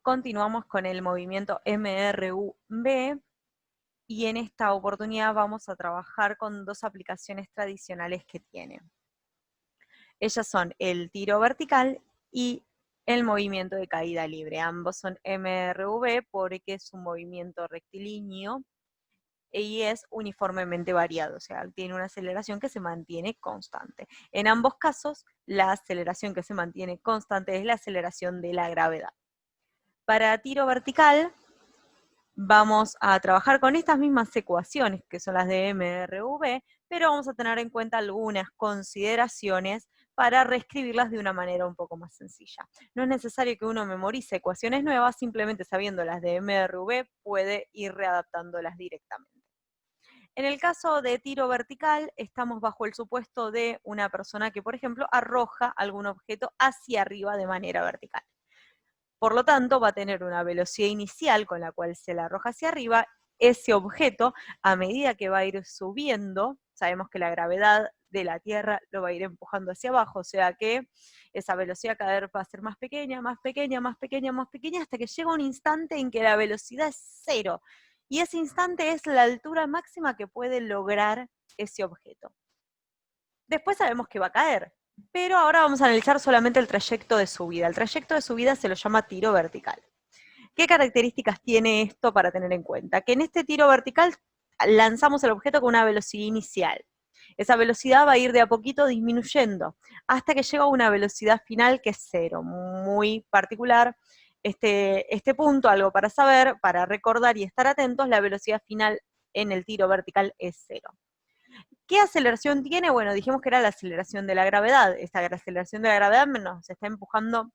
continuamos con el movimiento MRUB y en esta oportunidad vamos a trabajar con dos aplicaciones tradicionales que tiene. Ellas son el tiro vertical y el movimiento de caída libre. Ambos son MRV porque es un movimiento rectilíneo y es uniformemente variado, o sea, tiene una aceleración que se mantiene constante. En ambos casos, la aceleración que se mantiene constante es la aceleración de la gravedad. Para tiro vertical, vamos a trabajar con estas mismas ecuaciones, que son las de MRV, pero vamos a tener en cuenta algunas consideraciones para reescribirlas de una manera un poco más sencilla. No es necesario que uno memorice ecuaciones nuevas, simplemente sabiendo las de MRV puede ir readaptándolas directamente. En el caso de tiro vertical, estamos bajo el supuesto de una persona que, por ejemplo, arroja algún objeto hacia arriba de manera vertical. Por lo tanto, va a tener una velocidad inicial con la cual se la arroja hacia arriba. Ese objeto, a medida que va a ir subiendo, sabemos que la gravedad de la Tierra lo va a ir empujando hacia abajo, o sea que esa velocidad cada vez va a ser más pequeña, más pequeña, más pequeña, más pequeña, hasta que llega un instante en que la velocidad es cero. Y ese instante es la altura máxima que puede lograr ese objeto. Después sabemos que va a caer, pero ahora vamos a analizar solamente el trayecto de subida. El trayecto de subida se lo llama tiro vertical. ¿Qué características tiene esto para tener en cuenta? Que en este tiro vertical lanzamos el objeto con una velocidad inicial. Esa velocidad va a ir de a poquito disminuyendo hasta que llega a una velocidad final que es cero, muy particular. Este punto, algo para saber, para recordar y estar atentos, la velocidad final en el tiro vertical es cero. ¿Qué aceleración tiene? Bueno, dijimos que era la aceleración de la gravedad. Esta aceleración de la gravedad nos está empujando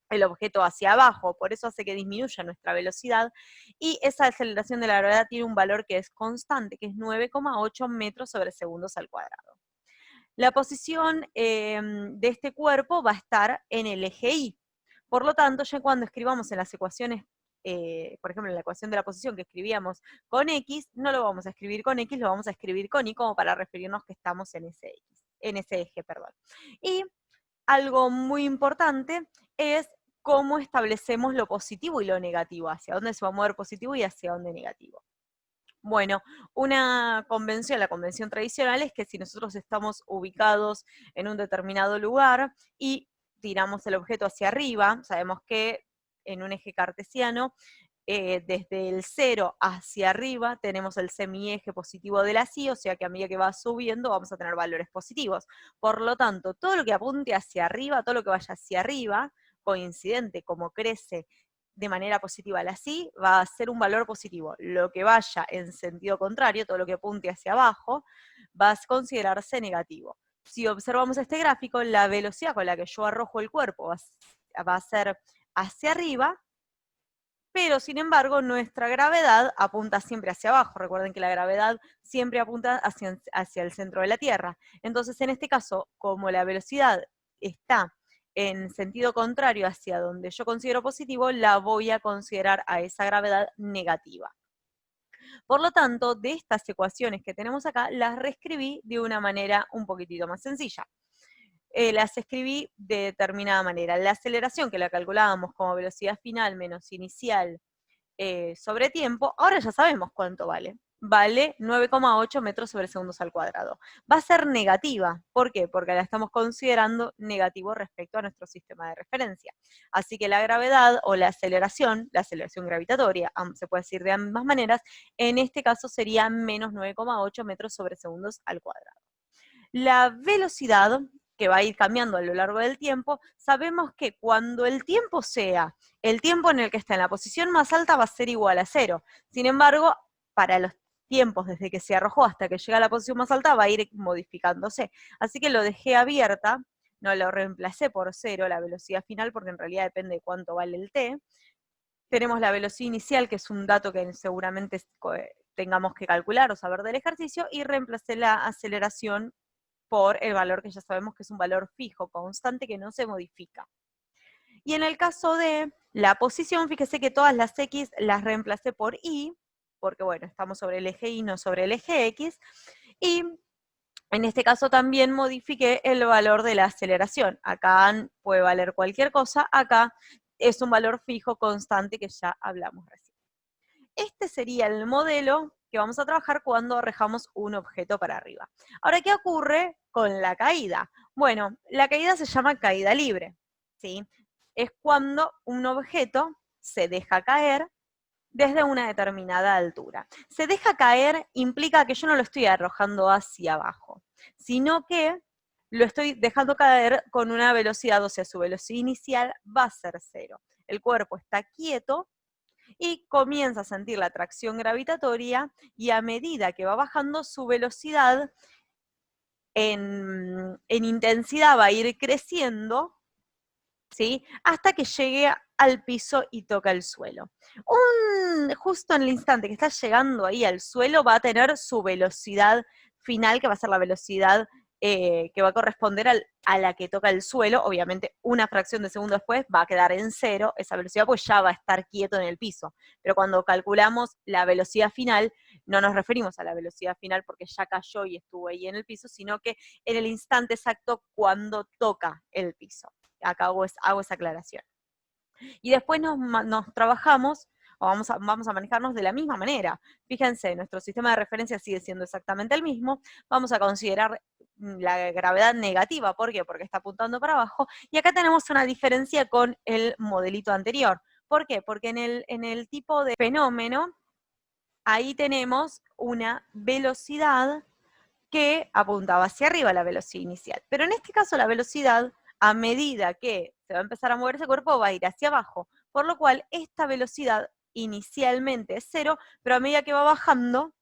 el objeto hacia abajo, por eso hace que disminuya nuestra velocidad, y esa aceleración de la gravedad tiene un valor que es constante, que es 9,8 metros sobre segundos al cuadrado. La posición de este cuerpo va a estar en el eje Y. Por lo tanto, ya cuando escribamos en las ecuaciones, por ejemplo, en la ecuación de la posición que escribíamos con X, no lo vamos a escribir con X, lo vamos a escribir con Y como para referirnos que estamos en ese eje, perdón. Y algo muy importante es cómo establecemos lo positivo y lo negativo, hacia dónde se va a mover positivo y hacia dónde negativo. Bueno, una convención, la convención tradicional es que si nosotros estamos ubicados en un determinado lugar y tiramos el objeto hacia arriba, sabemos que en un eje cartesiano, desde el 0 hacia arriba tenemos el semieje positivo de la CI, o sea que a medida que va subiendo vamos a tener valores positivos. Por lo tanto, todo lo que apunte hacia arriba, todo lo que vaya hacia arriba, coincidente como crece de manera positiva la CI, va a ser un valor positivo. Lo que vaya en sentido contrario, todo lo que apunte hacia abajo, va a considerarse negativo. Si observamos este gráfico, la velocidad con la que yo arrojo el cuerpo va a ser hacia arriba, pero sin embargo nuestra gravedad apunta siempre hacia abajo. Recuerden que la gravedad siempre apunta hacia el centro de la Tierra. Entonces, en este caso, como la velocidad está en sentido contrario hacia donde yo considero positivo, la voy a considerar a esa gravedad negativa. Por lo tanto, de estas ecuaciones que tenemos acá, las reescribí de una manera un poquitito más sencilla. Las escribí de determinada manera. La aceleración, que la calculábamos como velocidad final menos inicial sobre tiempo, ahora ya sabemos cuánto vale. Vale 9,8 metros sobre segundos al cuadrado. Va a ser negativa. ¿Por qué? Porque la estamos considerando negativo respecto a nuestro sistema de referencia. Así que la gravedad o la aceleración gravitatoria, se puede decir de ambas maneras, en este caso sería menos 9,8 metros sobre segundos al cuadrado. La velocidad, que va a ir cambiando a lo largo del tiempo, sabemos que cuando el tiempo sea el tiempo en el que está en la posición más alta va a ser igual a 0. Sin embargo, para los tiempos desde que se arrojó hasta que llega a la posición más alta va a ir modificándose. Así que lo dejé abierta, no lo reemplacé por 0, la velocidad final, porque en realidad depende de cuánto vale el t. Tenemos la velocidad inicial, que es un dato que seguramente tengamos que calcular o saber del ejercicio, y reemplacé la aceleración por el valor que ya sabemos que es un valor fijo, constante, que no se modifica. Y en el caso de la posición, fíjese que todas las X las reemplacé por Y, porque bueno, estamos sobre el eje Y, no sobre el eje X, y en este caso también modifiqué el valor de la aceleración. Acá puede valer cualquier cosa, acá es un valor fijo constante que ya hablamos recién. Este sería el modelo que vamos a trabajar cuando arrojamos un objeto para arriba. Ahora, ¿qué ocurre con la caída? Bueno, la caída se llama caída libre, ¿sí? Es cuando un objeto se deja caer desde una determinada altura. Se deja caer implica que yo no lo estoy arrojando hacia abajo, sino que lo estoy dejando caer con una velocidad, o sea, su velocidad inicial va a ser 0. El cuerpo está quieto y comienza a sentir la atracción gravitatoria y a medida que va bajando su velocidad en intensidad va a ir creciendo, ¿sí? Hasta que llegue al piso y toca el suelo. Justo en el instante que está llegando ahí al suelo va a tener su velocidad final, que va a ser la velocidad que va a corresponder a la que toca el suelo. Obviamente una fracción de segundo después va a quedar en 0 esa velocidad, pues ya va a estar quieto en el piso. Pero cuando calculamos la velocidad final, no nos referimos a la velocidad final porque ya cayó y estuvo ahí en el piso, sino que en el instante exacto cuando toca el piso. Acá hago esa aclaración. Y después nos trabajamos, o vamos a manejarnos de la misma manera. Fíjense, nuestro sistema de referencia sigue siendo exactamente el mismo. Vamos a considerar la gravedad negativa. ¿Por qué? Porque está apuntando para abajo. Y acá tenemos una diferencia con el modelito anterior. ¿Por qué? Porque en el tipo de fenómeno, ahí tenemos una velocidad que apuntaba hacia arriba, la velocidad inicial. Pero en este caso la velocidad, a medida que se va a empezar a mover ese cuerpo, va a ir hacia abajo. Por lo cual, esta velocidad inicialmente es 0, pero a medida que va bajando,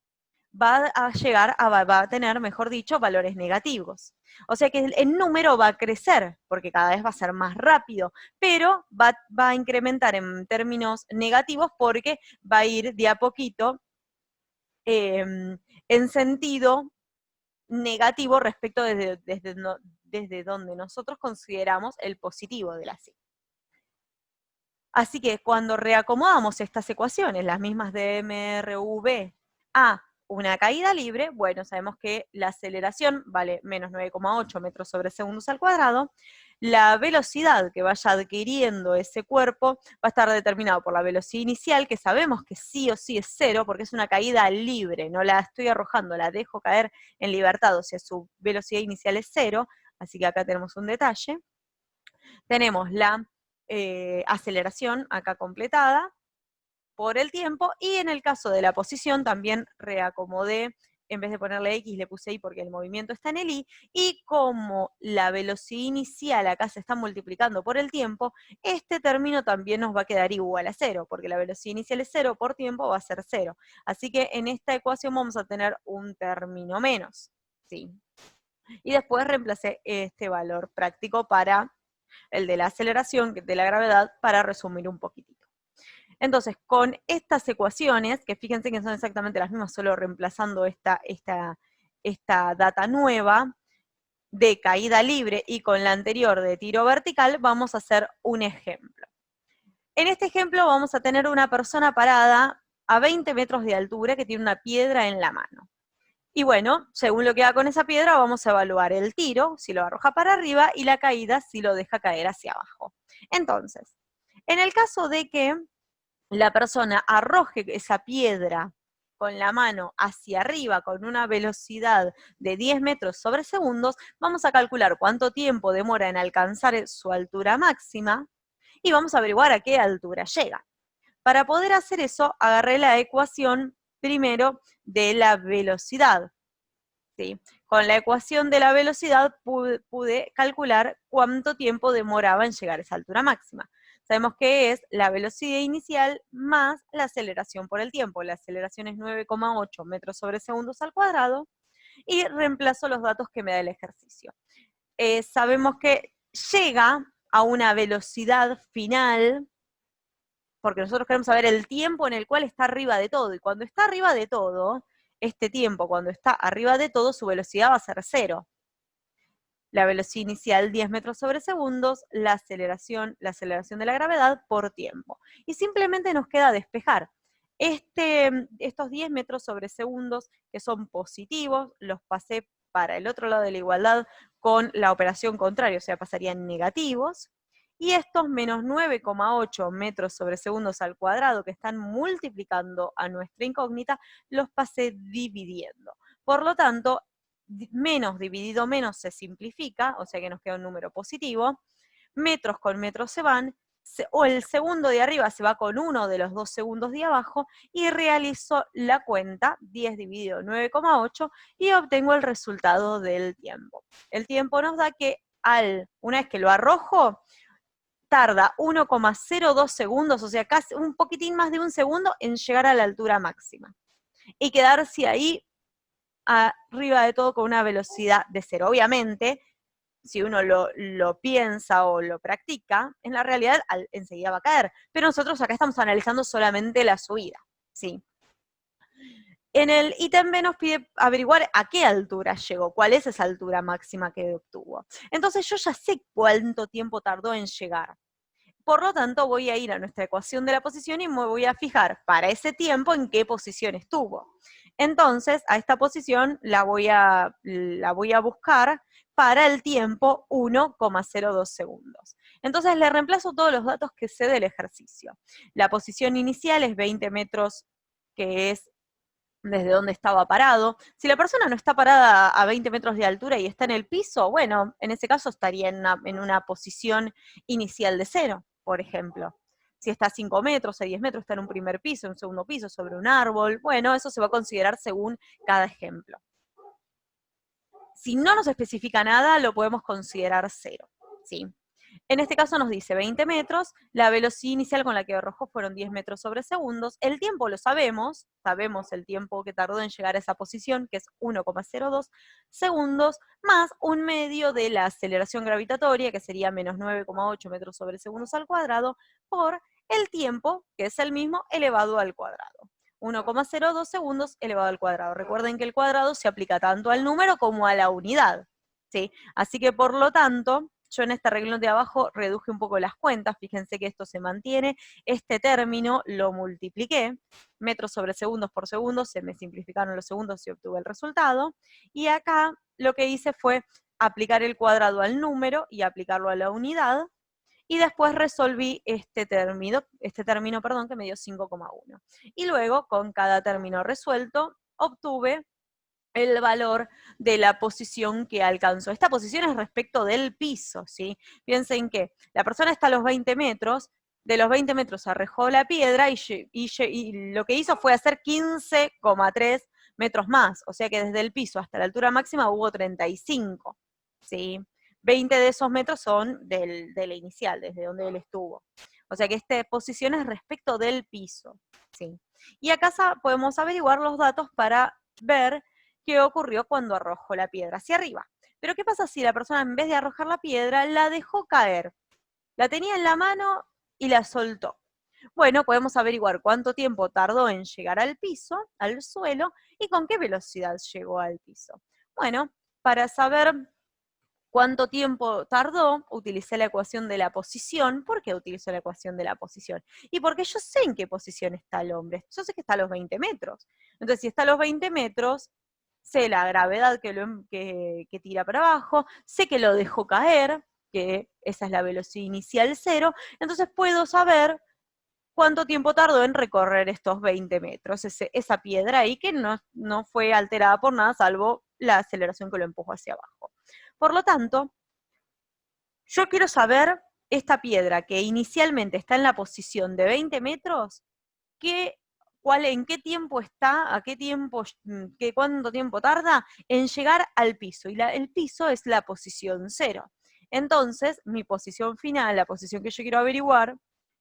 va a llegar va a tener, mejor dicho, valores negativos. O sea que el número va a crecer, porque cada vez va a ser más rápido, pero va a incrementar en términos negativos porque va a ir de a poquito en sentido negativo respecto desde donde nosotros consideramos el positivo de la sigma. Así que cuando reacomodamos estas ecuaciones, las mismas de MRV, a una caída libre, bueno, sabemos que la aceleración vale menos 9,8 metros sobre segundos al cuadrado, la velocidad que vaya adquiriendo ese cuerpo va a estar determinado por la velocidad inicial, que sabemos que sí o sí es 0, porque es una caída libre, no la estoy arrojando, la dejo caer en libertad, o sea, su velocidad inicial es 0, así que acá tenemos un detalle. Tenemos la aceleración acá completada por el tiempo, y en el caso de la posición también reacomodé, en vez de ponerle X le puse Y porque el movimiento está en el Y, y como la velocidad inicial acá se está multiplicando por el tiempo, este término también nos va a quedar igual a 0, porque la velocidad inicial es 0, por tiempo va a ser 0. Así que en esta ecuación vamos a tener un término menos, ¿sí? Y después reemplacé este valor práctico para el de la aceleración, de la gravedad, para resumir un poquitito. Entonces, con estas ecuaciones, que fíjense que son exactamente las mismas, solo reemplazando esta data nueva de caída libre y con la anterior de tiro vertical, vamos a hacer un ejemplo. En este ejemplo vamos a tener una persona parada a 20 metros de altura que tiene una piedra en la mano. Y bueno, según lo que haga con esa piedra, vamos a evaluar el tiro, si lo arroja para arriba, y la caída, si lo deja caer hacia abajo. Entonces, en el caso de que la persona arroje esa piedra con la mano hacia arriba con una velocidad de 10 metros sobre segundos, vamos a calcular cuánto tiempo demora en alcanzar su altura máxima y vamos a averiguar a qué altura llega. Para poder hacer eso, agarré la ecuación primero de la velocidad. ¿Sí? Con la ecuación de la velocidad pude calcular cuánto tiempo demoraba en llegar a esa altura máxima. Sabemos que es la velocidad inicial más la aceleración por el tiempo. La aceleración es 9,8 metros sobre segundos al cuadrado, y reemplazo los datos que me da el ejercicio. Sabemos que llega a una velocidad final, porque nosotros queremos saber el tiempo en el cual está arriba de todo, y cuando está arriba de todo, este tiempo, cuando está arriba de todo, su velocidad va a ser 0. La velocidad inicial 10 metros sobre segundos, la aceleración de la gravedad por tiempo. Y simplemente nos queda despejar. Estos 10 metros sobre segundos que son positivos, los pasé para el otro lado de la igualdad con la operación contraria, o sea, pasarían negativos. y estos menos 9,8 metros sobre segundos al cuadrado que están multiplicando a nuestra incógnita, los pasé dividiendo. Por lo tanto, menos dividido menos se simplifica, o sea que nos queda un número positivo, metros con metros se van, o el segundo de arriba se va con uno de los 2 segundos de abajo, y realizo la cuenta, 10 dividido 9,8, y obtengo el resultado del tiempo. El tiempo nos da que una vez que lo arrojo, tarda 1,02 segundos, o sea, casi un poquitín más de un segundo en llegar a la altura máxima. Y quedarse ahí arriba de todo con una velocidad de cero. Obviamente, si uno lo piensa o lo practica, en la realidad enseguida va a caer. Pero nosotros acá estamos analizando solamente la subida, ¿sí? En el ítem B nos pide averiguar a qué altura llegó, cuál es esa altura máxima que obtuvo. Entonces yo ya sé cuánto tiempo tardó en llegar. Por lo tanto, voy a ir a nuestra ecuación de la posición y me voy a fijar para ese tiempo en qué posición estuvo. Entonces, a esta posición la voy a buscar para el tiempo 1,02 segundos. Entonces, le reemplazo todos los datos que sé del ejercicio. La posición inicial es 20 metros, que es desde donde estaba parado. Si la persona no está parada a 20 metros de altura y está en el piso, bueno, en ese caso estaría en una posición inicial de cero, por ejemplo. Si está a 5 metros, a 10 metros, está en un primer piso, en un segundo piso, sobre un árbol, bueno, eso se va a considerar según cada ejemplo. Si no nos especifica nada, lo podemos considerar cero, ¿sí? En este caso nos dice 20 metros, la velocidad inicial con la que arrojó fueron 10 metros sobre segundos, el tiempo lo sabemos el tiempo que tardó en llegar a esa posición, que es 1,02 segundos, más un medio de la aceleración gravitatoria, que sería menos 9,8 metros sobre segundos al cuadrado, por el tiempo, que es el mismo, elevado al cuadrado. 1,02 segundos elevado al cuadrado. Recuerden que el cuadrado se aplica tanto al número como a la unidad, ¿sí? Así que, por lo tanto, yo en este renglón de abajo reduje un poco las cuentas, fíjense que esto se mantiene, este término lo multipliqué, metros sobre segundos por segundo, se me simplificaron los segundos y obtuve el resultado, y acá lo que hice fue aplicar el cuadrado al número y aplicarlo a la unidad, y después resolví este término, que me dio 5,1. Y luego, con cada término resuelto, obtuve el valor de la posición que alcanzó. Esta posición es respecto del piso, ¿sí? Piensen que la persona está a los 20 metros, de los 20 metros arrojó la piedra y lo que hizo fue hacer 15,3 metros más, o sea que desde el piso hasta la altura máxima hubo 35, ¿sí? 20 de esos metros son de la inicial, desde donde él estuvo. O sea que esta posición es respecto del piso, ¿sí? Y acá podemos averiguar los datos para ver qué ocurrió cuando arrojó la piedra hacia arriba. Pero ¿qué pasa si la persona, en vez de arrojar la piedra, la dejó caer? La tenía en la mano y la soltó. Bueno, podemos averiguar cuánto tiempo tardó en llegar al piso, al suelo, y con qué velocidad llegó al piso. Bueno, para saber cuánto tiempo tardó, utilicé la ecuación de la posición. ¿Por qué utilizo la ecuación de la posición? Y porque yo sé en qué posición está el hombre. Yo sé que está a los 20 metros. Entonces, si está a los 20 metros, sé la gravedad que tira para abajo, sé que lo dejó caer, que esa es la velocidad inicial cero, entonces puedo saber cuánto tiempo tardó en recorrer estos 20 metros, esa piedra ahí que no fue alterada por nada, salvo la aceleración que lo empujó hacia abajo. Por lo tanto, yo quiero saber esta piedra que inicialmente está en la posición de 20 metros, en qué tiempo está, cuánto tiempo tarda en llegar al piso. Y el piso es la posición cero. Entonces, mi posición final, la posición que yo quiero averiguar,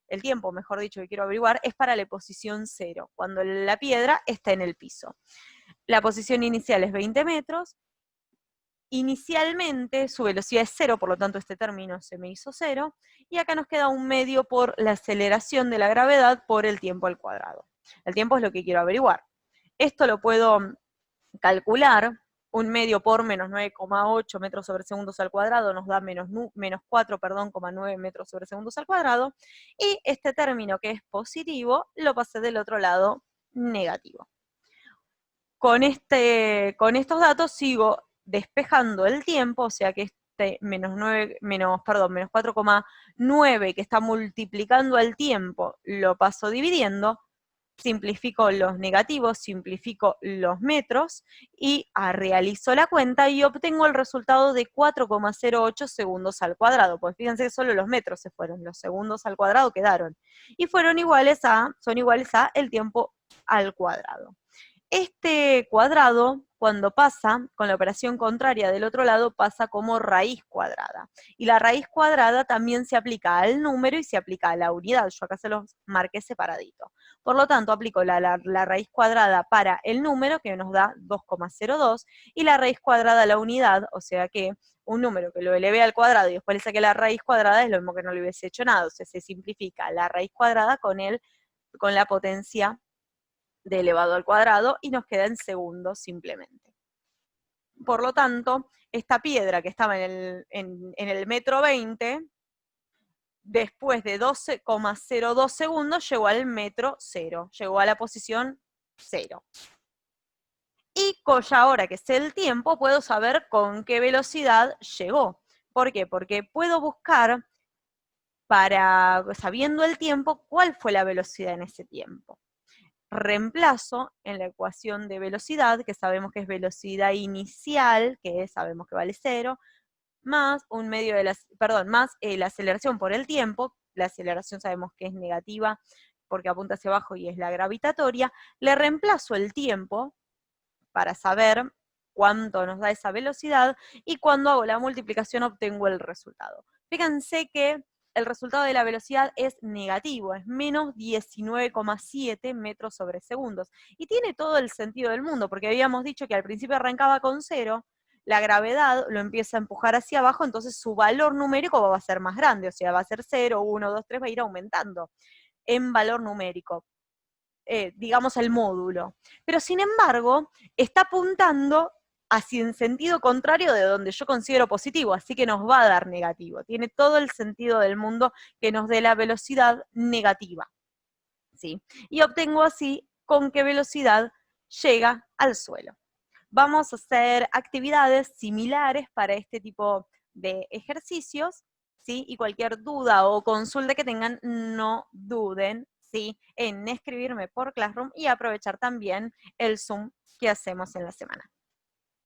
el tiempo, mejor dicho, que quiero averiguar, es para la posición cero, cuando la piedra está en el piso. La posición inicial es 20 metros. Inicialmente su velocidad es cero, por lo tanto este término se me hizo cero, y acá nos queda un medio por la aceleración de la gravedad por el tiempo al cuadrado. El tiempo es lo que quiero averiguar. Esto lo puedo calcular, un medio por menos 9,8 metros sobre segundos al cuadrado nos da menos 4,9 metros sobre segundos al cuadrado, y este término que es positivo lo pasé del otro lado negativo. Con estos datos sigo despejando el tiempo, o sea que menos 4,9 que está multiplicando al tiempo, lo paso dividiendo, simplifico los negativos, simplifico los metros y realizo la cuenta y obtengo el resultado de 4,08 segundos al cuadrado. Pues fíjense que solo los metros se fueron, los segundos al cuadrado quedaron. Y son iguales a el tiempo al cuadrado. Este cuadrado, cuando pasa con la operación contraria del otro lado, pasa como raíz cuadrada. Y la raíz cuadrada también se aplica al número y se aplica a la unidad. Yo acá se los marqué separadito. Por lo tanto, aplico la raíz cuadrada para el número, que nos da 2,02, y la raíz cuadrada a la unidad, o sea que un número que lo elevé al cuadrado y después le saqué la raíz cuadrada es lo mismo que no le hubiese hecho nada. O sea, se simplifica la raíz cuadrada con la potencia de elevado al cuadrado y nos queda en segundos simplemente. Por lo tanto, esta piedra que estaba en el metro 20, después de 12,02 segundos llegó al metro 0, llegó a la posición 0. Y ya ahora que sé el tiempo, puedo saber con qué velocidad llegó. ¿Por qué? Porque puedo buscar, sabiendo el tiempo, cuál fue la velocidad en ese tiempo. Reemplazo en la ecuación de velocidad, que sabemos que es velocidad inicial, que sabemos que vale 0, más la aceleración por el tiempo. La aceleración sabemos que es negativa porque apunta hacia abajo y es la gravitatoria. Le reemplazo el tiempo para saber cuánto nos da esa velocidad, y cuando hago la multiplicación obtengo el resultado. Fíjense que el resultado de la velocidad es negativo, es menos 19,7 metros sobre segundos. Y tiene todo el sentido del mundo, porque habíamos dicho que al principio arrancaba con 0, la gravedad lo empieza a empujar hacia abajo, entonces su valor numérico va a ser más grande, o sea, va a ser 0, 1, 2, 3, va a ir aumentando en valor numérico. Digamos, el módulo. Pero sin embargo, está apuntando hacia en sentido contrario de donde yo considero positivo, así que nos va a dar negativo. Tiene todo el sentido del mundo que nos dé la velocidad negativa. ¿Sí? Y obtengo así con qué velocidad llega al suelo. Vamos a hacer actividades similares para este tipo de ejercicios, ¿sí? Y cualquier duda o consulta que tengan, no duden, ¿sí?, en escribirme por Classroom y aprovechar también el Zoom que hacemos en la semana.